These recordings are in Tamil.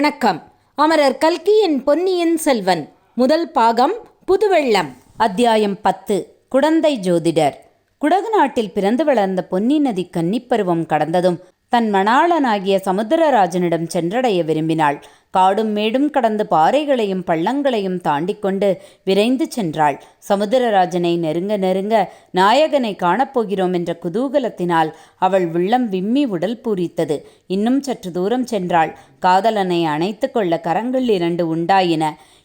வணக்கம். அமரர் கல்கியின் பொன்னியின் செல்வன் முதல் பாகம் புதுவெள்ளம். அத்தியாயம் 10. குடந்தை ஜோதிடர். குடகு நாட்டில் பிறந்து வளர்ந்த பொன்னி நதி கன்னிப்பருவம் கடந்ததும் தன் மணாளனாகிய சமுத்திரராஜனிடம் சென்றடைய விரும்பினாள். காடும் மேடும் கடந்து பாறைகளையும் பள்ளங்களையும் தாண்டிக் கொண்டு விரைந்து சென்றாள். சமுத்திரராஜனை நெருங்க நெருங்க நாயகனை காணப்போகிறோம் என்ற குதூகலத்தினால் அவள் உள்ளம் விம்மி உடல் பூரித்தது. இன்னும் சற்று தூரம் சென்றாள். காதலனை அணைத்து கொள்ள கரங்கள் 2 உண்டாயின.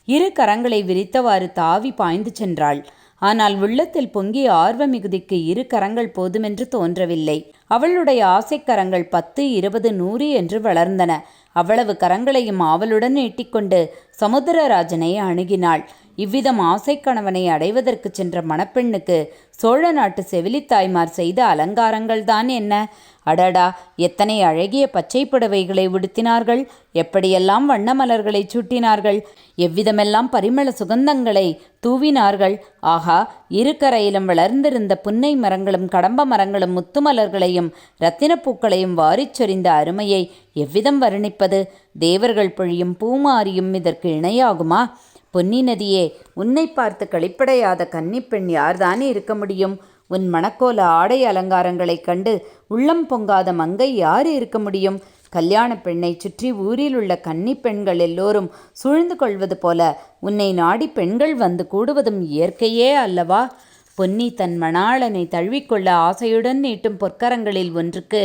2 கரங்களை விரித்தவாறு தாவி பாய்ந்து சென்றாள். ஆனால் உள்ளத்தில் பொங்கிய ஆர்வ மிகுதிக்கு 2 கரங்கள் போதுமென்று தோன்றவில்லை. அவளுடைய ஆசைக்கரங்கள் 10, 20, 100 என்று வளர்ந்தன. அவ்வளவு கரங்களையும் ஆவலுடன் நீட்டிக்கொண்டு சமுத்திரராஜனை அணுகினாள். இவ்விதம் ஆசைக்கணவனை அடைவதற்கு சென்ற மணப்பெண்ணுக்கு சோழ நாட்டு செவிலித்தாய்மார் செய்த அலங்காரங்கள்தான் என்ன! அடடா, எத்தனை அழகிய பச்சை புடவைகளை உடுத்தினார்கள்! எப்படியெல்லாம் வண்ண மலர்களை சூட்டினார்கள்! எவ்விதமெல்லாம் பரிமள சுகந்தங்களை தூவினார்கள்! ஆகா, 2 கரையிலும் வளர்ந்திருந்த புன்னை மரங்களும் கடம்ப மரங்களும் முத்து மலர்களையும் இரத்தினப்பூக்களையும் வாரிச் சொரிந்த அருமையை எவ்விதம் வர்ணிப்பது? தேவர்கள் பொழியும் பூமாரியும் இதற்கு இணையாகுமா? பொன்னி நதியே, உன்னை பார்த்து களிப்படையாத கன்னிப்பெண் யார்தானே இருக்க முடியும்? உன் மணக்கோல ஆடை அலங்காரங்களைக் கண்டு உள்ளம் பொங்காத மங்கை யார் இருக்க முடியும்? கல்யாண பெண்ணை சுற்றி ஊரில் உள்ள கன்னி பெண்கள் எல்லோரும் சூழ்ந்து கொள்வது போல உன்னை நாடி பெண்கள் வந்து கூடுவதும் இயற்கையே அல்லவா? பொன்னி தன் மணாளனை தழுவிக்கொள்ள ஆசையுடன் நீட்டும் பொற்கரங்களில் ஒன்றுக்கு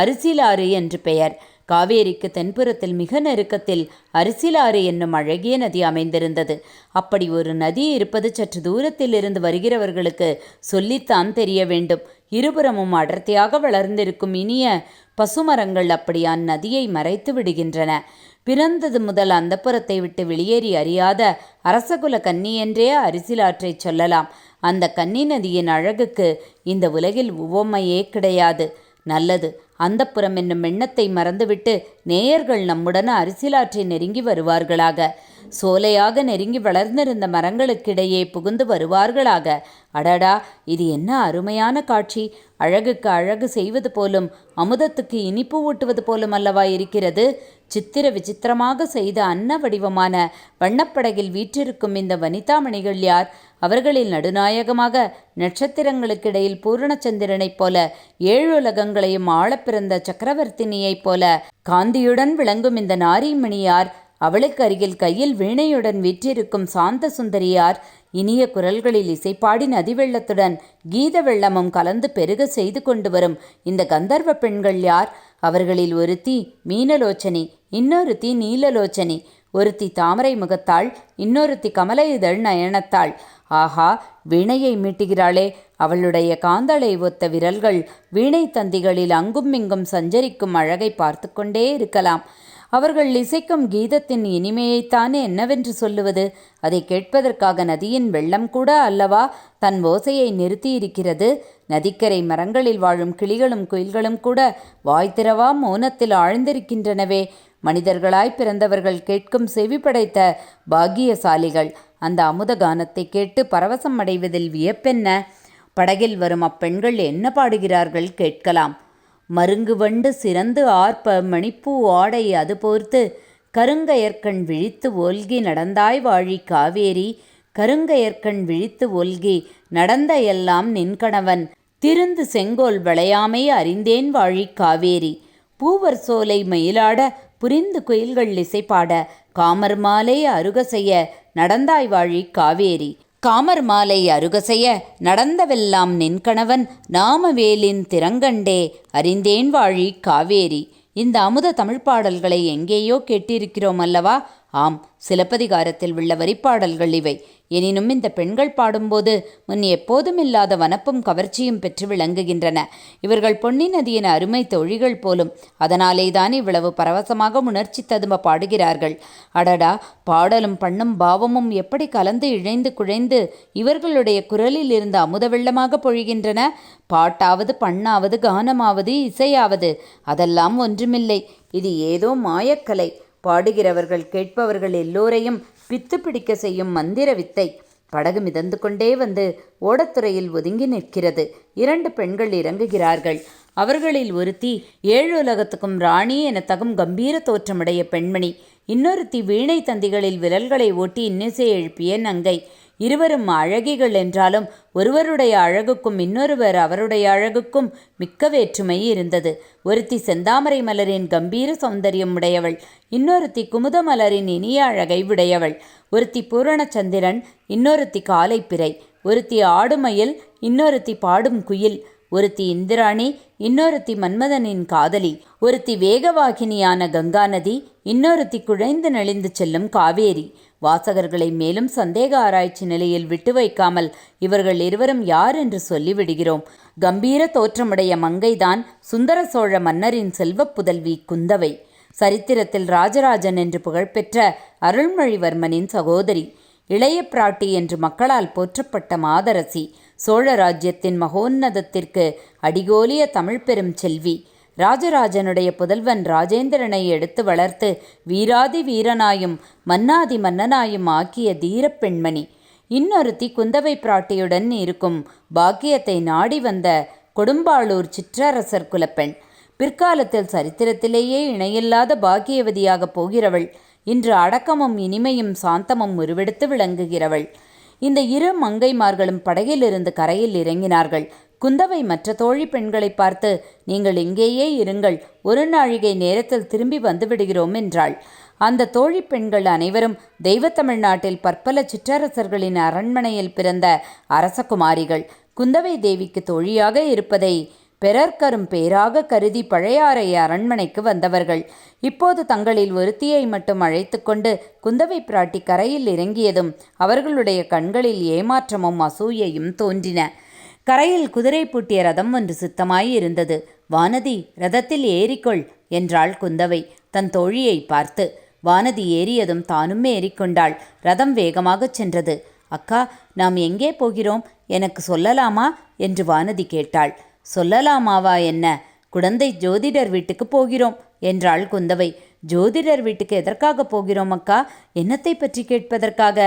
அரிசிலாறு என்று பெயர். காவேரிக்கு தென்புறத்தில் மிக நெருக்கத்தில் அரிசிலாறு என்னும் அழகிய நதி அமைந்திருந்தது. அப்படி ஒரு நதி இருப்பது சற்று தூரத்தில் இருந்து வருகிறவர்களுக்கு சொல்லித்தான் தெரிய வேண்டும். இருபுறமும் அடர்த்தியாக வளர்ந்திருக்கும் இனிய பசுமரங்கள் அப்படி அந்நதியை மறைத்து விடுகின்றன. பிறந்தது முதல் அந்த புறத்தை விட்டு வெளியேறி அறியாத அரசகுல கன்னி என்றே அரிசிலாற்றை சொல்லலாம். அந்த கன்னி நதியின் அழகுக்கு இந்த உலகில் உவமையே கிடையாது. நல்லது, அந்த புறம் என்னும் எண்ணத்தை மறந்துவிட்டு நேயர்கள் நம்முடன் அரிசிலாற்றை நெருங்கி வருவார்களாக. சோலையாக நெருங்கி வளர்ந்திருந்த மரங்களுக்கிடையே புகுந்து வருவார்களாக. அடடா, இது என்ன அருமையான காட்சி! அழகுக்கு அழகு செய்வது போலும் அமுதத்துக்கு இனிப்பு ஊட்டுவது போலும் அல்லவா இருக்கிறது. சித்திர விசித்திரமாக செய்த அன்ன வடிவமான வண்ணப்படகில் வீற்றிருக்கும் இந்த வனிதாமணிகள் யார்? அவர்களில் நடுநாயகமாக நட்சத்திரங்களுக்கிடையில் பூரணச்சந்திரனைப் போல 7 உலகங்களையும் ஆழப்பிறந்த சக்கரவர்த்தினியைப் போல காந்தியுடன் விளங்கும் இந்த நாரிமணி யார்? அவளுக்கு அருகில் கையில் வீணையுடன் வீற்றிருக்கும் சாந்த சுந்தரியார்? இனிய குரல்களில் இசைப்பாடி நதி வெள்ளத்துடன் கீத வெள்ளமும் கலந்து பெருக செய்து கொண்டு வரும் இந்த கந்தர்வ பெண்கள் யார்? அவர்களில் ஒருத்தி மீனலோச்சனி, இன்னொருத்தி நீலலோச்சனி. ஒருத்தி தாமரை முகத்தாள், இன்னொருத்தி கமல இதழ் நயனத்தாள். ஆஹா, வீணையை மீட்டுகிறாளே! அவளுடைய காந்தளை ஒத்த விரல்கள் வீணை தந்திகளில் அங்கும் இங்கும் சஞ்சரிக்கும் அழகை பார்த்து கொண்டே இருக்கலாம். அவர்கள் இசைக்கும் கீதத்தின் இனிமையைத்தானே என்னவென்று சொல்லுவது? அதை கேட்பதற்காக நதியின் வெள்ளம் கூட அல்லவா தன் ஓசையை நிறுத்தியிருக்கிறது. நதிக்கரை மரங்களில் வாழும் கிளிகளும் குயில்களும் கூட வாய் திறவா மௌனத்தில் ஆழ்ந்திருக்கின்றனவே. மனிதர்களாய் பிறந்தவர்கள் கேட்கும் செவி படைத்த பாக்கியசாலிகள். அந்த அமுத கானத்தை கேட்டு பரவசம் அடைவதில் வியப்பென்ன? படகில் வரும் அப்பெண்கள் என்ன பாடுகிறார்கள் கேட்கலாம். மருங்கு வண்டு சிறந்து ஆர்ப்ப மணிப்பூ ஆடை அது போர்த்து கருங்கயற்கண் விழித்து ஒல்கி நடந்தாய் வாழி காவேரி. கருங்கயற்கண் விழித்து ஒல்கி நடந்த எல்லாம் நின்கணவன் திருந்து செங்கோல் வளையாமை அறிந்தேன் வாழி காவேரி. பூவர் சோலை மயிலாட புரிந்து குயில்கள் இசைப்பாட காமர் மாலை அருக செய்ய நடந்தாய் வாழி காவேரி. காமர் மாலை அருகசெய்ய நடந்தவெல்லாம் நின்கணவன் நாமவேலின் திறங்கண்டே அறிந்தேன் வாழி காவேரி. இந்த அமுத தமிழ் பாடல்களை எங்கேயோ கேட்டிருக்கிறோம் அல்லவா? ஆம், சிலப்பதிகாரத்தில் உள்ள வரிப்பாடல்கள் இவை. எனினும் இந்த பெண்கள் பாடும்போது முன் எப்போதும் இல்லாத வனப்பும் கவர்ச்சியும் பெற்று விளங்குகின்றன. இவர்கள் பொன்னி நதியின் அருமை தோழிகள் போலும். அதனாலே தான் இவ்வளவு பரவசமாக உணர்ச்சி ததும்ப பாடுகிறார்கள். அடடா, பாடலும் பண்ணும் பாவமும் எப்படி கலந்து இழைந்து குழைந்து இவர்களுடைய குரலில் இருந்து அமுத வெள்ளமாக பொழிகின்றன. பாட்டாவது பண்ணாவது கானமாவது இசையாவது அதெல்லாம் ஒன்றுமில்லை. இது ஏதோ மாயக்கலை. பாடுகிறவர்கள் கேட்பவர்கள் எல்லோரையும் பித்து பிடிக்க செய்யும் மந்திர வித்தை. படகு மிதந்து கொண்டே வந்து ஓடத்துறையில் ஒதுங்கி நிற்கிறது. 2 பெண்கள் இறங்குகிறார்கள். அவர்களில் ஒருத்தி 7 உலகத்துக்கும் ராணி என தகும் கம்பீர தோற்றமுடைய பெண்மணி. இன்னொருத்தி வீணை தந்திகளில் விரல்களை ஓட்டி இன்னிசை எழுப்பிய நங்கை. இருவரும் அழகிகள் என்றாலும் ஒருவருடைய அழகுக்கும் இன்னொருவர் அவருடைய அழகுக்கும் மிக்க வேற்றுமை இருந்தது. ஒருத்தி செந்தாமரை மலரின் கம்பீர சௌந்தரியம் உடையவள், இன்னொருத்தி குமுத மலரின் இனிய அழகை உடையவள். ஒருத்தி பூரணச்சந்திரன், இன்னொருத்தி காலைப்பிறை. ஒருத்தி ஆடுமயில், இன்னொருத்தி பாடும் குயில். ஒருத்தி இந்திராணி, இன்னொருத்தி மன்மதனின் காதலி. ஒருத்தி வேகவாகினியான கங்கா நதி, இன்னொருத்தி குழைந்து நெளிந்து செல்லும் காவேரி. வாசகர்களை மேலும் சந்தேக ஆராய்ச்சி நிலையில் விட்டு வைக்காமல் இவர்கள் இருவரும் யார் என்று சொல்லிவிடுகிறோம். கம்பீர தோற்றமுடைய மங்கைதான் சுந்தர சோழ மன்னரின் செல்வப் புதல்வி குந்தவை. சரித்திரத்தில் ராஜராஜன் என்று புகழ்பெற்ற அருள்மொழிவர்மனின் சகோதரி. இளைய பிராட்டி என்று மக்களால் போற்றப்பட்ட மாதரசி. சோழ ராஜ்யத்தின் மகோன்னதத்திற்கு அடிகோலிய தமிழ் பெரும் செல்வி. ராஜராஜனுடைய புதல்வன் ராஜேந்திரனை எடுத்து வளர்த்து வீராதி வீரனாயும் மன்னாதி மன்னனாயும் ஆக்கிய தீரப் பெண்மணி. இன்னொருத்தி குந்தவை பிராட்டியுடன் இருக்கும் பாக்கியத்தை நாடி வந்த கொடும்பாளூர் சிற்றரசர் குலப்பெண். பிற்காலத்தில் சரித்திரத்திலேயே இணையில்லாத பாக்கியவதியாக போகிறவள். இன்று அடக்கமும் இனிமையும் சாந்தமும் உருவெடுத்து விளங்குகிறவள். இந்த இரு மங்கைமார்களும் படகிலிருந்து கரையில் இறங்கினார்கள். குந்தவை மற்ற தோழி பெண்களை பார்த்து, நீங்கள் இங்கேயே இருங்கள், ஒரு நாழிகை நேரத்தில் திரும்பி வந்துவிடுகிறோம் என்றாள். அந்த தோழி பெண்கள் அனைவரும் தெய்வத்தமிழ்நாட்டில் பற்பல சிற்றரசர்களின் அரண்மனையில் பிறந்த அரசகுமாரிகள். குந்தவை தேவிக்கு தோழியாக இருப்பதை பிறர்க்கரும் பேராக கருதி பழையாறை அரண்மனைக்கு வந்தவர்கள். இப்போது தங்களில் ஒருத்தியை மட்டும் அழைத்து கொண்டு குந்தவை பிராட்டி கரையில் இறங்கியதும் அவர்களுடைய கண்களில் ஏமாற்றமும் அசூயையும் தோன்றின. கரையில் குதிரை பூட்டிய ரதம் ஒன்று சித்தமாய் இருந்தது. வானதி, ரதத்தில் ஏறிக்கொள் என்றாள் குந்தவை தன் தோழியை பார்த்து. வானதி ஏறியதும் தானும் ஏறிக்கொண்டாள். ரதம் வேகமாகச் சென்றது. அக்கா, நாம் எங்கே போகிறோம், எனக்கு சொல்லலாமா என்று வானதி கேட்டாள். சொல்லலாமாவா என்ன? குடந்தை ஜோதிடர் வீட்டுக்கு போகிறோம் என்றாள் குந்தவை. ஜோதிடர் வீட்டுக்கு எதற்காக போகிறோம் அக்கா? என்னத்தை பற்றி கேட்பதற்காக?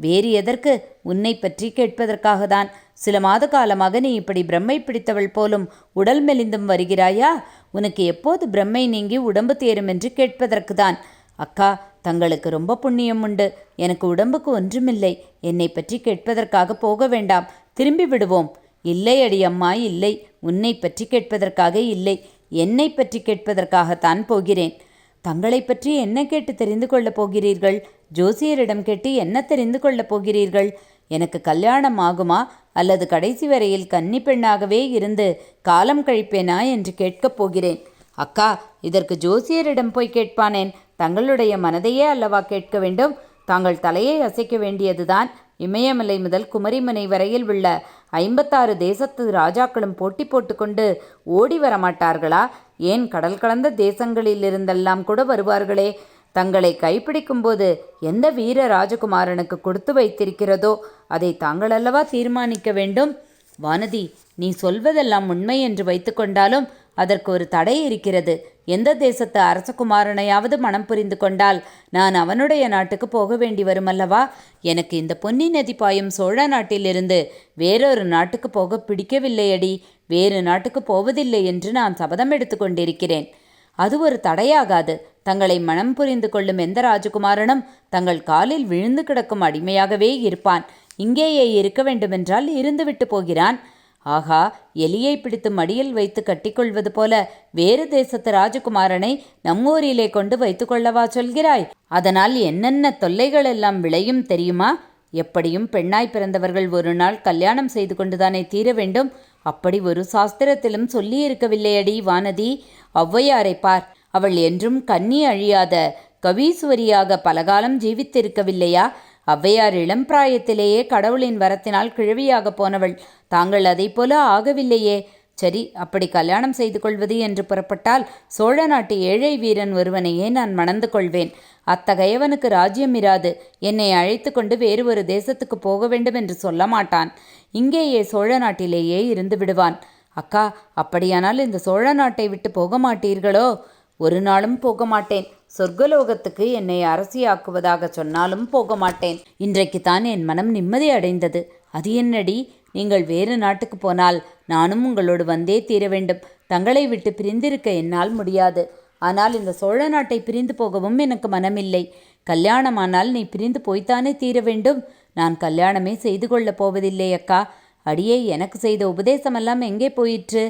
வேறு எதற்கு? உன்னை பற்றி கேட்பதற்காகத்தான். சில மாத காலமாக நீ இப்படி பிரம்மை பிடித்தவள் போலும் உடல் மெலிந்தும் வருகிறாயா? உனக்கு எப்போது பிரம்மை நீங்கி உடம்பு தேரும் என்று கேட்பதற்கு தான். அக்கா, தங்களுக்கு ரொம்ப புண்ணியம் உண்டு. எனக்கு உடம்புக்கு ஒன்றுமில்லை. என்னை பற்றி கேட்பதற்காக போக வேண்டாம், திரும்பி விடுவோம். இல்லை அடி அம்மா, இல்லை. உன்னை பற்றி கேட்பதற்காக இல்லை, என்னை பற்றி கேட்பதற்காகத்தான் போகிறேன். தங்களை பற்றி என்ன கேட்டு தெரிந்து கொள்ளப் போகிறீர்கள்? ஜோசியரிடம் கேட்டு என்ன தெரிந்து கொள்ளப் போகிறீர்கள்? எனக்கு கல்யாணம் ஆகுமா அல்லது கடைசி வரையில் கன்னி பெண்ணாகவே இருந்து காலம் கழிப்பேனா என்று கேட்கப் போகிறேன். அக்கா, இதற்கு ஜோசியரிடம் போய் கேட்பானேன்? தங்களுடைய மனதையே அல்லவா கேட்க வேண்டும். தாங்கள் தலையை அசைக்க வேண்டியதுதான். இமயமலை முதல் குமரிமனை வரையில் உள்ள 56 தேசத்து ராஜாக்களும் போட்டி போட்டுக்கொண்டு ஓடி வரமாட்டார்களா? ஏன், கடல் கடந்த தேசங்களிலிருந்தெல்லாம் கூட வருவார்களே. தங்களை கைப்பிடிக்கும்போது எந்த வீர ராஜகுமாரனுக்கு கொடுத்து வைத்திருக்கிறதோ அதை தாங்கள் அல்லவா தீர்மானிக்க வேண்டும். வானதி, நீ சொல்வதெல்லாம் உண்மை என்று வைத்துக்கொண்டாலும் அதற்கு ஒரு தடை இருக்கிறது. எந்த தேசத்து அரசகுமாரனையாவது மனம் புரிந்து கொண்டால் நான் அவனுடைய நாட்டுக்கு போக வேண்டி வருமல்லவா? எனக்கு இந்த பொன்னி நதி பாயும் சோழ நாட்டிலிருந்து வேறொரு நாட்டுக்கு போக பிடிக்கவில்லையடி. வேறு நாட்டுக்கு போவதில்லை என்று நான் சபதம் எடுத்து கொண்டிருக்கிறேன். அது ஒரு தடையாகாது. தங்களை மனம் புரிந்து கொள்ளும் எந்த ராஜகுமாரனும் தங்கள் காலில் விழுந்து கிடக்கும் அடிமையாகவே இருப்பான். இங்கேயே இருக்க வேண்டுமென்றால் இருந்துவிட்டு போகிறான். ஆகா, எலியை பிடித்து மடியில் வைத்து கட்டிக்கொள்வது போல வேறு தேசத்து ராஜகுமாரனை நம்மூரிலே கொண்டு வைத்து கொள்ளவா சொல்கிறாய்? அதனால் என்னென்ன தொல்லைகள் எல்லாம் விளையும் தெரியுமா? எப்படியும் பெண்ணாய் பிறந்தவர்கள் ஒரு நாள் கல்யாணம் செய்து கொண்டுதானே தீர வேண்டும். அப்படி ஒரு சாஸ்திரத்திலும் சொல்லி இருக்கவில்லையடி வானதி. ஔவையாரை பார், அவள் என்றும் கன்னி அழியாத கவீஸ்வரியாக பலகாலம் ஜீவித்திருக்கவில்லையா? ஔவையார் இளம் பிராயத்திலேயே கடவுளின் வரத்தினால் கிழவியாக போனவள். தாங்கள் அதை போல ஆகவில்லையே. சரி, அப்படி கல்யாணம் செய்து கொள்வது என்று புறப்பட்டால் சோழ நாட்டு ஏழை வீரன் ஒருவனையே நான் மணந்து கொள்வேன். அத்தகையவனுக்கு ராஜ்யம் இராது. என்னை அழைத்து கொண்டு வேறு ஒரு தேசத்துக்கு போக வேண்டும் என்று சொல்ல மாட்டான். இங்கேயே சோழ நாட்டிலேயே இருந்து விடுவான். அக்கா, அப்படியானால் இந்த சோழ நாட்டை விட்டு போக மாட்டீர்களோ? ஒரு நாளும் போக மாட்டேன். சொர்க்கலோகத்துக்கு என்னை அரசியாக்குவதாக சொன்னாலும் போக மாட்டேன். இன்றைக்குத்தான் என் மனம் நிம்மதி அடைந்தது. அது என்னடி, நீங்கள் வேறு நாட்டுக்கு போனால் நானும் உங்களோடு வந்தே தீர வேண்டும். தங்களை விட்டு பிரிந்திருக்க என்னால் முடியாது. ஆனால் இந்த சோழ நாட்டை பிரிந்து போகவும் எனக்கு மனமில்லை. கல்யாணமானால் நீ பிரிந்து போய்த்தானே தீர வேண்டும். நான் கல்யாணமே செய்து கொள்ளப் போவதில்லை அக்கா. அடியே, எனக்கு செய்த உபதேசமெல்லாம் எங்கே போயிற்று?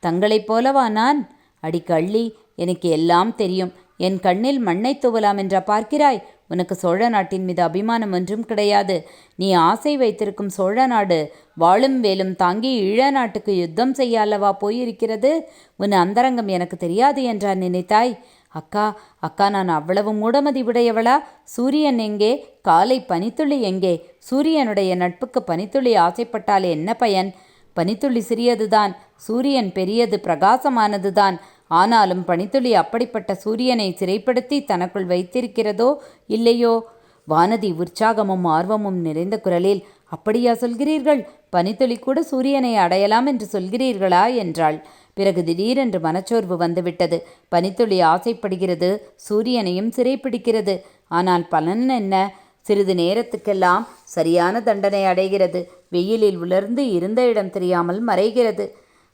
தங்களைப் போலவா நான்? அடி கள்ளி, எனக்கு எல்லாம் தெரியும். என் கண்ணில் மண்ணை துவலாம் என்றா பார்க்கிறாய்? உனக்கு சோழ நாட்டின் மீது அபிமானம் ஒன்றும் கிடையாது. நீ ஆசை வைத்திருக்கும் சோழ நாடு வாளும் வேலும் தாங்கி ஈழ நாட்டுக்கு யுத்தம் செய்ய அல்லவா போயிருக்கிறது. உன் அந்தரங்கம் எனக்கு தெரியாது என்றா நினைத்தாய்? அக்கா அக்கா, நான் அவ்வளவு மூடமதி உடையவளா? சூரியன் எங்கே? காலை பனித்துளி எங்கே? சூரியனுடைய நட்புக்கு பனித்துளி ஆசைப்பட்டால் என்ன பயன்? பனித்துளி சிறியதுதான், சூரியன் பெரியது, பிரகாசமானதுதான். ஆனாலும் பனித்துளி அப்படிப்பட்ட சூரியனை சிறைப்படுத்தி தனக்குள் வைத்திருக்கிறதோ இல்லையோ? வானதி உற்சாகமும் ஆர்வமும் நிறைந்த குரலில், அப்படியா சொல்கிறீர்கள்? பனித்துளி கூட சூரியனை அடையலாம் என்று சொல்கிறீர்களா என்றாள். பிறகு திடீரென்று மனச்சோர்வு வந்துவிட்டது. பனித்துளி ஆசைப்படுகிறது, சூரியனையும் சிறைப்பிடிக்கிறது. ஆனால் பலன் என்ன? சிறிது நேரத்துக்கெல்லாம் சரியான தண்டனை அடைகிறது. வெயிலில் உலர்ந்து இருந்த இடம் தெரியாமல் மறைகிறது.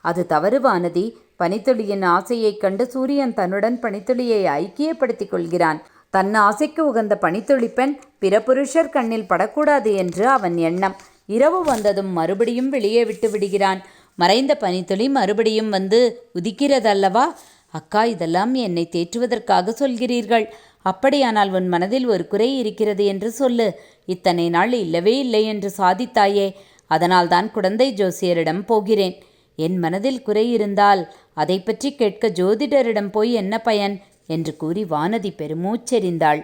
அது தவறு வானதி. பனித்துளியின் ஆசையைக் கண்டு சூரியன் தன்னுடன் பனித்துளியை ஐக்கியப்படுத்திக் கொள்கிறான். தன் ஆசைக்கு உகந்த பனித்துளி பெண் பிற புருஷர் கண்ணில் படக்கூடாது என்று அவன் எண்ணம். இரவு வந்ததும் மறுபடியும் வெளியே விட்டு விடுகிறான். மறைந்த பனித்துளி மறுபடியும் வந்து உதிக்கிறதல்லவா? அக்கா, இதெல்லாம் என்னை தேற்றுவதற்காக சொல்கிறீர்கள். அப்படியானால் உன் மனதில் ஒரு குறை இருக்கிறது என்று சொல்லு. இத்தனை நாள் இல்லவே இல்லை என்று சாதித்தாயே. அதனால்தான் குடந்தை ஜோசியரிடம் போகிறேன். என் மனதில் குறை இருந்தால் அதை பற்றி கேட்க ஜோதிடரிடம் போய் என்ன பயன் என்று கூறி வானதி பெருமூச்செறிந்தாள்.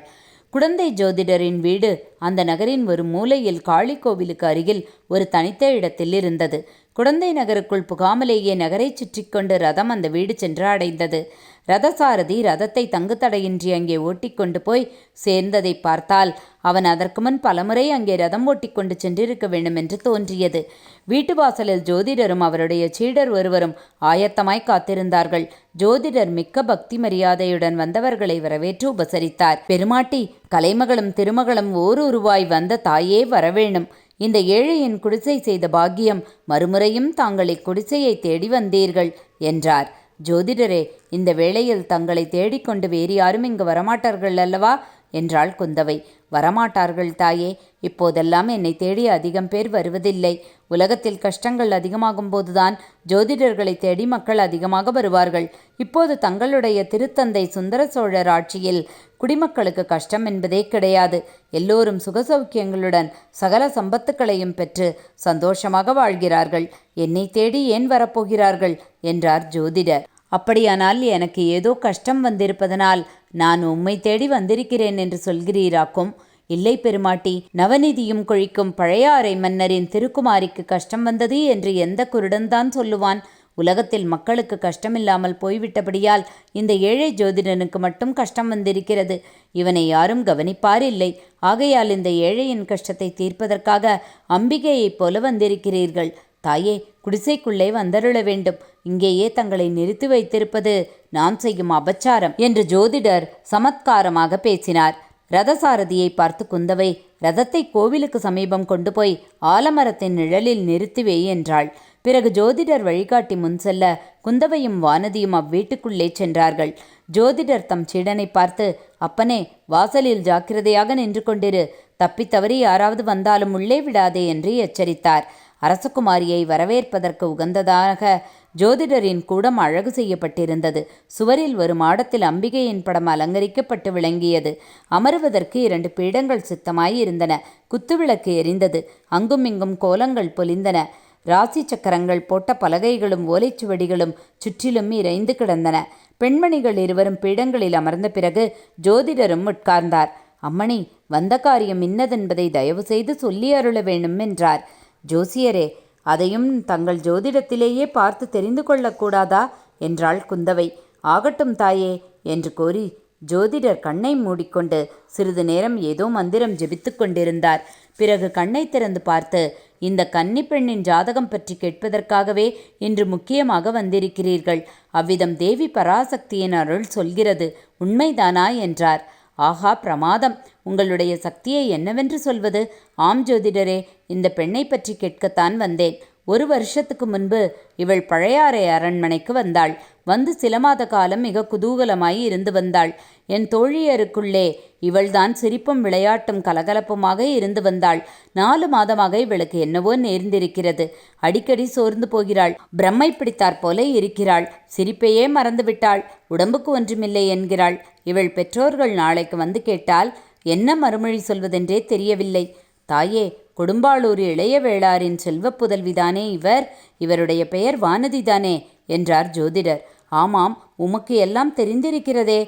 குடந்தை ஜோதிடரின் வீடு அந்த நகரின் ஒரு மூலையில் காளி கோவிலுக்கு அருகில் ஒரு தனித்த இடத்தில் இருந்தது. குடந்தை நகருக்குள் புகாமலேயே நகரை சுற்றி கொண்டு ரதம் அந்த வீடு சென்று அடைந்தது. ரதசாரதி ரதத்தை தங்குத்தடையின்றி அங்கே ஓட்டிக்கொண்டு போய் சேர்ந்ததை பார்த்தால் அவன் அதற்கு முன் பலமுறை அங்கே ரதம் ஓட்டிக்கொண்டு சென்றிருக்க வேண்டும் என்று தோன்றியது. வீட்டு வாசலில் ஜோதிடரும் அவருடைய சீடர் ஒருவரும் ஆயத்தமாய் காத்திருந்தார்கள். ஜோதிடர் மிக்க பக்தி மரியாதையுடன் வந்தவர்களை வரவேற்று உபசரித்தார். பெருமாட்டி, கலைமகளும் திருமகளும் ஓருருவாய் வந்த தாயே வரவேணும். இந்த ஏழையின் குடிசை செய்த பாக்கியம், மறுமுறையும் தாங்களை குடிசையை தேடி வந்தீர்கள் என்றார். ஜோதிடரே, இந்த வேளையில் தங்களை தேடிக்கொண்டு வேறு யாரும் இங்கு வரமாட்டார்கள் அல்லவா என்றாள் குந்தவை. வரமாட்டார்கள் தாயே. இப்போதெல்லாம் என்னை தேடி அதிகம் பேர் வருவதில்லை. உலகத்தில் கஷ்டங்கள் அதிகமாகும் போதுதான் ஜோதிடர்களை தேடி மக்கள் அதிகமாக வருவார்கள். இப்போது தங்களுடைய திருத்தந்தை சுந்தர சோழர் ஆட்சியில் குடிமக்களுக்கு கஷ்டம் என்பதே கிடையாது. எல்லோரும் சுகசௌக்கியங்களுடன் சகல சம்பத்துக்களையும் பெற்று சந்தோஷமாக வாழ்கிறார்கள். என்னை தேடி ஏன் வரப்போகிறார்கள் என்றார் ஜோதிடர். அப்படியானால் எனக்கு ஏதோ கஷ்டம் வந்திருப்பதனால் நான் உம்மை தேடி வந்திருக்கிறேன் என்று சொல்கிறீராக்கும். இல்லை பெருமாட்டி, நவநிதியும் கொழிக்கும் பழையாறை மன்னரின் திருக்குமாரிக்கு கஷ்டம் வந்தது என்று எந்த குருடன்தான் சொல்லுவான்? உலகத்தில் மக்களுக்கு கஷ்டமில்லாமல் போய்விட்டபடியால் இந்த ஏழை ஜோதிடனுக்கு மட்டும் கஷ்டம் வந்திருக்கிறது. இவனை யாரும் கவனிப்பார் இல்லை. ஆகையால் இந்த ஏழையின் கஷ்டத்தை தீர்ப்பதற்காக அம்பிகையைப் போல வந்திருக்கிறீர்கள். தாயே, குடிசைக்குள்ளே வந்தருள வேண்டும். இங்கேயே தங்களை நிறுத்தி வைத்திருப்பது நான் செய்யும் அபச்சாரம் என்று ஜோதிடர் சமத்காரமாக பேசினார். ரதசாரதியை பார்த்து குந்தவை, ரதத்தை கோவிலுக்கு சமீபம் கொண்டு போய் ஆலமரத்தின் நிழலில் நிறுத்திவே என்றாள். பிறகு ஜோதிடர் வழிகாட்டி முன் செல்ல குந்தவையும் வானதியும் அவ்வீட்டுக்குள்ளே சென்றார்கள். ஜோதிடர் தம் சீடனை பார்த்து, அப்பனே, வாசலில் ஜாக்கிரதையாக நின்று கொண்டிரு. தப்பித்தவறி யாராவது வந்தாலும் உள்ளே விடாதே என்று எச்சரித்தார். அரசகுமாரியை வரவேற்பதற்கு உகந்ததாக ஜோதிடரின் கூடம் அழகு செய்யப்பட்டிருந்தது. சுவரில் ஒரு மாடத்தில் அம்பிகையின் படம் அலங்கரிக்கப்பட்டு விளங்கியது. அமருவதற்கு 2 பீடங்கள் சித்தமாய் இருந்தன. குத்துவிளக்கு எரிந்தது. அங்கும் இங்கும் கோலங்கள் பொலிந்தன. ராசி சக்கரங்கள் போட்ட பலகைகளும் ஓலைச்சுவடிகளும் சுற்றிலும் இறைந்து கிடந்தன. பெண்மணிகள் இருவரும் பீடங்களில் அமர்ந்த பிறகு ஜோதிடரும் உட்கார்ந்தார். அம்மணி, வந்த காரியம் இன்னதென்பதை தயவு செய்து சொல்லி அருள வேண்டும் என்றார். ஜோசியரே, அதையும் தங்கள் ஜோதிடத்திலேயே பார்த்து தெரிந்து கொள்ளக்கூடாதா என்றாள் குந்தவை. ஆகட்டும் தாயே என்று கோரி ஜோதிடர் கண்ணை மூடிக்கொண்டு சிறிது நேரம் ஏதோ மந்திரம் ஜெபித்து கொண்டிருந்தார். பிறகு கண்ணை திறந்து பார்த்து, இந்த கன்னி பெண்ணின் ஜாதகம் பற்றி கேட்பதற்காகவே இன்று முக்கியமாக வந்திருக்கிறீர்கள். அவ்விதம் தேவி பராசக்தியின் அருள் சொல்கிறது, உண்மைதானா என்றார். ஆஹா, பிரமாதம்! உங்களுடைய சக்தியை என்னவென்று சொல்வது? ஆம் ஜோதிடரே, இந்த பெண்ணை பற்றி கேட்கத்தான் வந்தேன். 1 வருஷத்துக்கு முன்பு இவள் பழையாறை அரண்மனைக்கு வந்தாள். வந்து சில மாத காலம் மிக குதூகலமாய் இருந்து வந்தாள். என் தோழியருக்குள்ளே இவள்தான் சிரிப்பும் விளையாட்டும் கலகலப்புமாக இருந்து வந்தாள். 4 மாதமாக இவளுக்கு என்னவோ நேர்ந்திருக்கிறது. அடிக்கடி சோர்ந்து போகிறாள். பிரம்மை பிடித்தாற் போல இருக்கிறாள். சிரிப்பையே மறந்துவிட்டாள். உடம்புக்கு ஒன்றுமில்லை என்கிறாள். இவள் பெற்றோர்கள் நாளைக்கு வந்து கேட்டால் என்ன மறுமொழி சொல்வதென்றே தெரியவில்லை. தாயே, கொடும்பாளூர் இளைய வேளாரின் செல்வப் புதல்விதானே இவர்? இவருடைய பெயர் வானதிதானே என்றார் ஜோதிடர். ஆமாம், உமக்கு எல்லாம் தெரிந்திருக்கிறதே.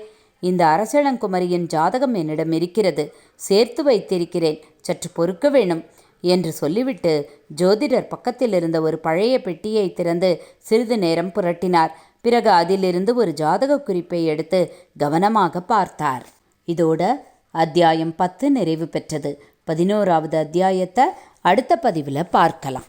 இந்த அரசளங்குமரியின் ஜாதகம் என்னிடம் இருக்கிறது. சேர்த்து வைத்திருக்கிறேன். சற்று பொறுக்க வேணும் என்று சொல்லிவிட்டு ஜோதிடர் பக்கத்தில் இருந்த ஒரு பழைய பெட்டியை திறந்து சிறிது நேரம் புரட்டினார். பிறகு அதிலிருந்து ஒரு ஜாதக குறிப்பை எடுத்து கவனமாக பார்த்தார். இதோட அத்தியாயம் 10 நிறைவு பெற்றது. 11வது அத்தியாயத்தை அடுத்த பதிவில் பார்க்கலாம்.